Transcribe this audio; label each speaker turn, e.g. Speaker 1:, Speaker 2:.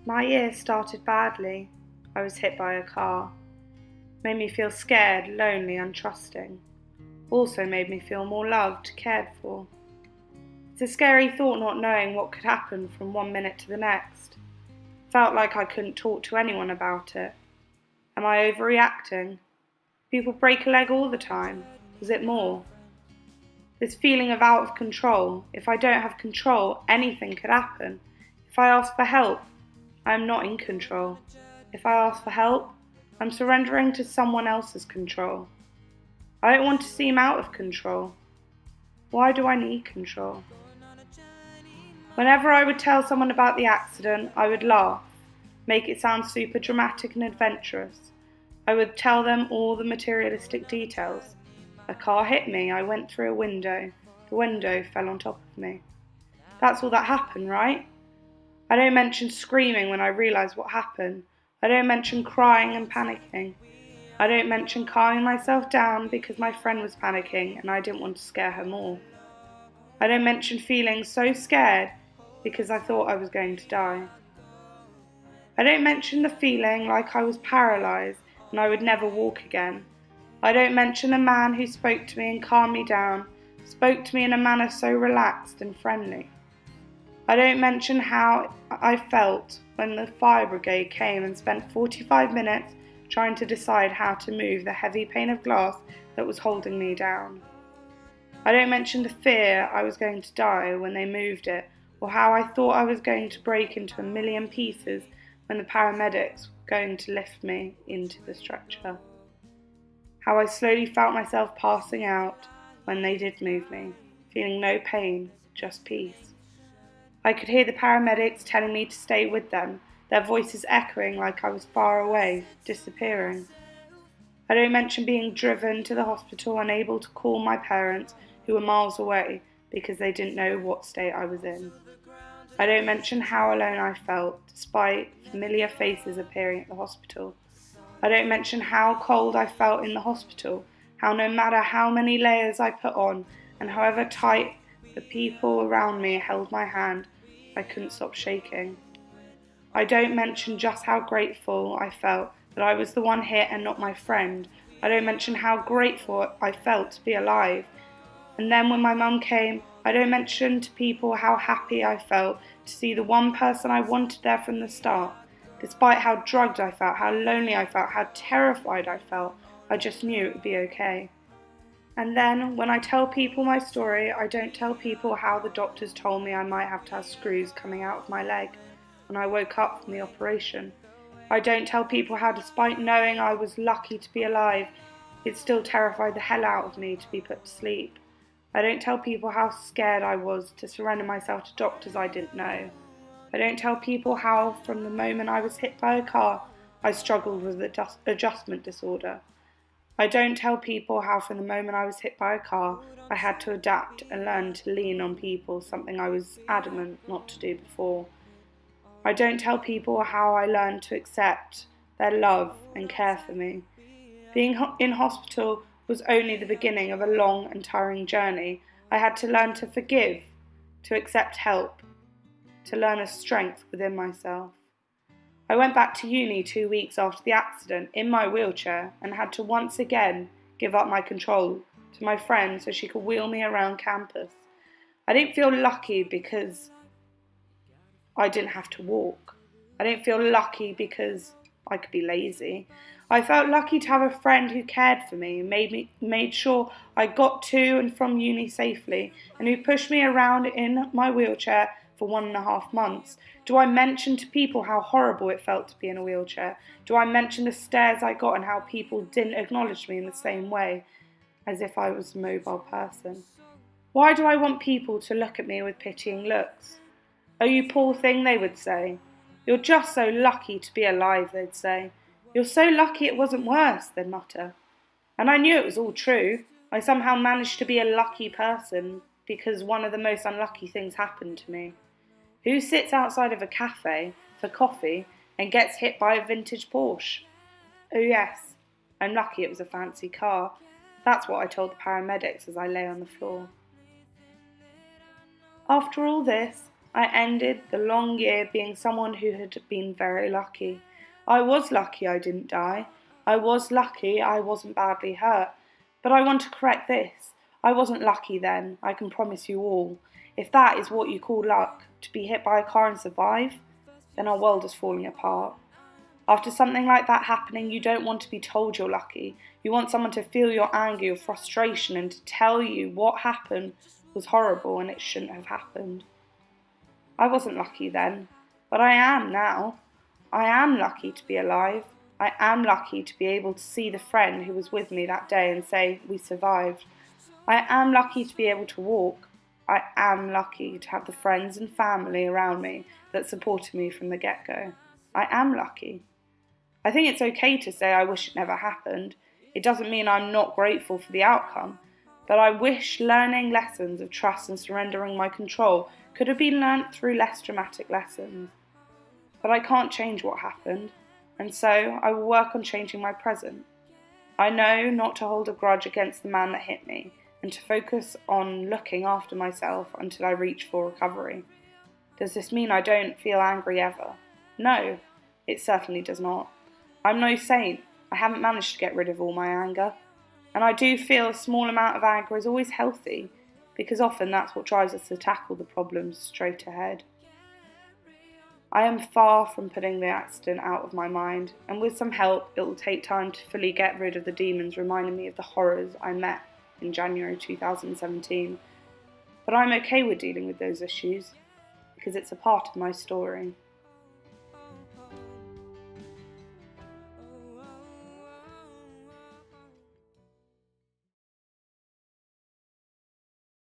Speaker 1: My year started badly. I was hit by a car. Made me feel scared, lonely, untrusting. Also made me feel more loved, cared for. It's a scary thought not knowing what could happen from one minute to the next. Felt like I couldn't talk to anyone about it. Am I overreacting? People break a leg all the time. Was it more? This feeling of out of control. If I don't have control, anything could happen. If I ask for help, I am not in control. If I ask for help, I'm surrendering to someone else's control. I don't want to seem out of control. Why do I need control? Whenever I would tell someone about the accident, I would laugh, make it sound super dramatic and adventurous. I would tell them all the materialistic details. A car hit me, I went through a window. The window fell on top of me. That's all that happened, right? I don't mention screaming when I realise what happened. I don't mention crying and panicking. I don't mention calming myself down because my friend was panicking and I didn't want to scare her more. I don't mention feeling so scared because I thought I was going to die. I don't mention the feeling like I was paralysed and I would never walk again. I don't mention the man who spoke to me and calmed me down, spoke to me in a manner so relaxed and friendly. I don't mention how I felt when the fire brigade came and spent 45 minutes trying to decide how to move the heavy pane of glass that was holding me down. I don't mention the fear I was going to die when they moved it, or how I thought I was going to break into a million pieces when the paramedics were going to lift me into the stretcher. How I slowly felt myself passing out when they did move me, feeling no pain, just peace. I could hear the paramedics telling me to stay with them, their voices echoing like I was far away, disappearing. I don't mention being driven to the hospital, unable to call my parents who were miles away because they didn't know what state I was in. I don't mention how alone I felt, despite familiar faces appearing at the hospital. I don't mention how cold I felt in the hospital, how no matter how many layers I put on, and however tight the people around me held my hand, I couldn't stop shaking. I don't mention just how grateful I felt that I was the one hit and not my friend. I don't mention how grateful I felt to be alive. And then when my mum came, I don't mention to people how happy I felt to see the one person I wanted there from the start. Despite how drugged I felt, how lonely I felt, how terrified I felt, I just knew it would be okay. And then, when I tell people my story, I don't tell people how the doctors told me I might have to have screws coming out of my leg when I woke up from the operation. I don't tell people how, despite knowing I was lucky to be alive, it still terrified the hell out of me to be put to sleep. I don't tell people how scared I was to surrender myself to doctors I didn't know. I don't tell people how, from the moment I was hit by a car, I struggled with adjustment disorder. I don't tell people how, from the moment I was hit by a car, I had to adapt and learn to lean on people, something I was adamant not to do before. I don't tell people how I learned to accept their love and care for me. Being in hospital was only the beginning of a long and tiring journey. I had to learn to forgive, to accept help, to learn a strength within myself. I went back to uni 2 weeks after the accident in my wheelchair and had to once again give up my control to my friend so she could wheel me around campus. I didn't feel lucky because I didn't have to walk. I didn't feel lucky because I could be lazy. I felt lucky to have a friend who cared for me, made sure I got to and from uni safely, and who pushed me around in my wheelchair for 1.5 months. Do I mention to people how horrible it felt to be in a wheelchair? Do I mention the stares I got and how people didn't acknowledge me in the same way, as if I was a mobile person? Why do I want people to look at me with pitying looks? "Oh, you poor thing," they would say. "You're just so lucky to be alive," they'd say. "You're so lucky it wasn't worse," they'd mutter. And I knew it was all true. I somehow managed to be a lucky person because one of the most unlucky things happened to me. Who sits outside of a cafe for coffee and gets hit by a vintage Porsche? Oh yes, I'm lucky it was a fancy car. That's what I told the paramedics as I lay on the floor. After all this, I ended the long year being someone who had been very lucky. I was lucky I didn't die. I was lucky I wasn't badly hurt. But I want to correct this. I wasn't lucky then, I can promise you all. If that is what you call luck, to be hit by a car and survive, then our world is falling apart. After something like that happening, you don't want to be told you're lucky. You want someone to feel your anger, your frustration, and to tell you what happened was horrible and it shouldn't have happened. I wasn't lucky then, but I am now. I am lucky to be alive. I am lucky to be able to see the friend who was with me that day and say, we survived. I am lucky to be able to walk. I am lucky to have the friends and family around me that supported me from the get-go. I am lucky. I think it's okay to say I wish it never happened. It doesn't mean I'm not grateful for the outcome, but I wish learning lessons of trust and surrendering my control could have been learnt through less dramatic lessons. But I can't change what happened, and so I will work on changing my present. I know not to hold a grudge against the man that hit me, and to focus on looking after myself until I reach full recovery. Does this mean I don't feel angry ever? No, it certainly does not. I'm no saint. I haven't managed to get rid of all my anger. And I do feel a small amount of anger is always healthy, because often that's what drives us to tackle the problems straight ahead. I am far from putting the accident out of my mind, and with some help it will take time to fully get rid of the demons reminding me of the horrors I met in January 2017. But I'm okay with dealing with those issues, because it's a part of my story.